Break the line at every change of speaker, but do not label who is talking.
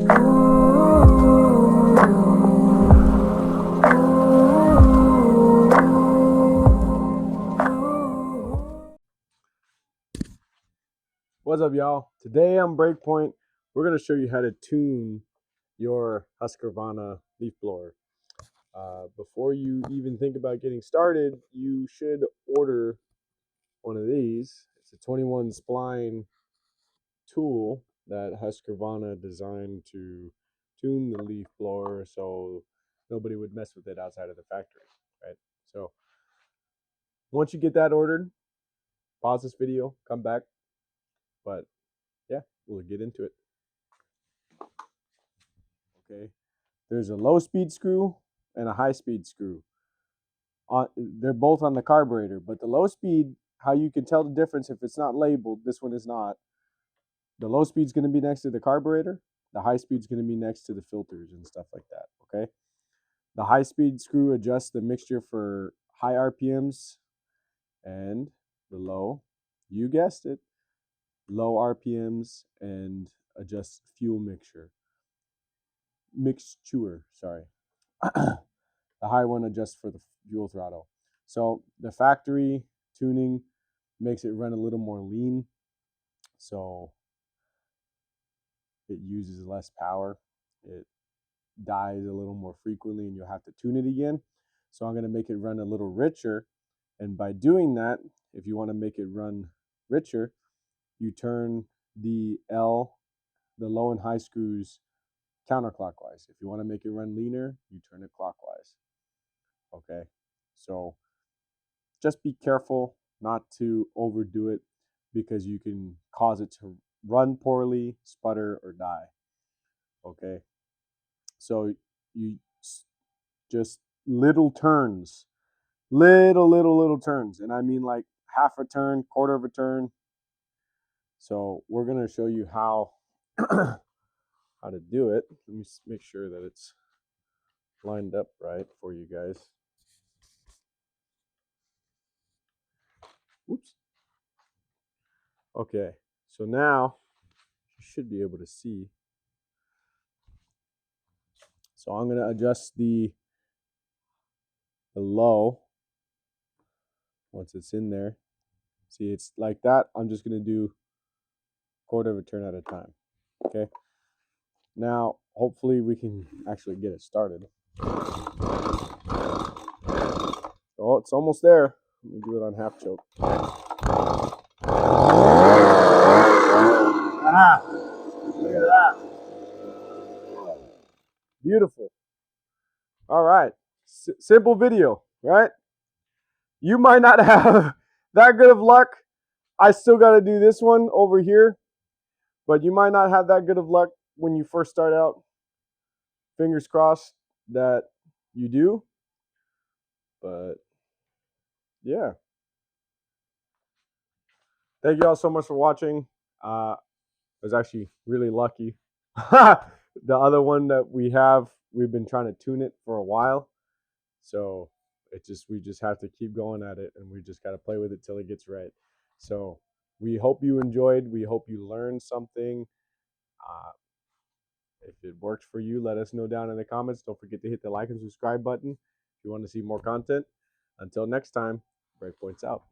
What's up, y'all? Today on Breakpoint, we're going to show you how to tune your Husqvarna leaf blower. Before you even think about getting started, you should order one of these. It's a 21 spline tool that Husqvarna designed to tune the leaf blower so nobody would mess with it outside of the factory, right? So once you get that ordered, pause this video, come back, but yeah, we'll get into it. Okay, there's a low speed screw and a high speed screw. They're both on the carburetor, but the low speed, how you can tell the difference if it's not labeled, this one is not. The low speed is going to be next to the carburetor. The high speed is going to be next to the filters and stuff like that, okay? The high speed screw adjusts the mixture for high RPMs, and the low, you guessed it, low RPMs, and adjusts fuel mixture. Sorry. The high one adjusts for the fuel throttle. So the factory tuning makes it run a little more lean, so it uses less power. It dies a little more frequently, and you'll have to tune it again. So I'm going to make it run a little richer, and by doing that, if you want to make it run richer, you turn the low and high screws counterclockwise. If you want to make it run leaner, you turn it clockwise. Okay, so just be careful not to overdo it, because you can cause it to run poorly, sputter, or die. Okay, so you just little turns, little turns, and I mean like half a turn, quarter of a turn. So we're gonna show you how how to do it. Let me make sure that it's lined up right for you guys. Oops. Okay, so now you should be able to see. So I'm going to adjust the low once it's in there. See, it's like that. I'm just going to do quarter of a turn at a time. Okay. Now, hopefully we can actually get it started. Oh, it's almost there. Let me do it on half choke. Ah, look at that. Beautiful. All right. Simple video, right? You might not have that good of luck. I still got to do this one over here, but you might not have that good of luck when you first start out. Fingers crossed that you do. But yeah. Thank you all so much for watching. I was actually really lucky. The other one that we've been trying to tune it for a while. So we just have to keep going at it, and we just got to play with it till it gets right. So we hope you enjoyed. We hope you learned something. If it works for you, let us know down in the comments. Don't forget to hit the like and subscribe button if you want to see more content. Until next time, Breakpoint's out.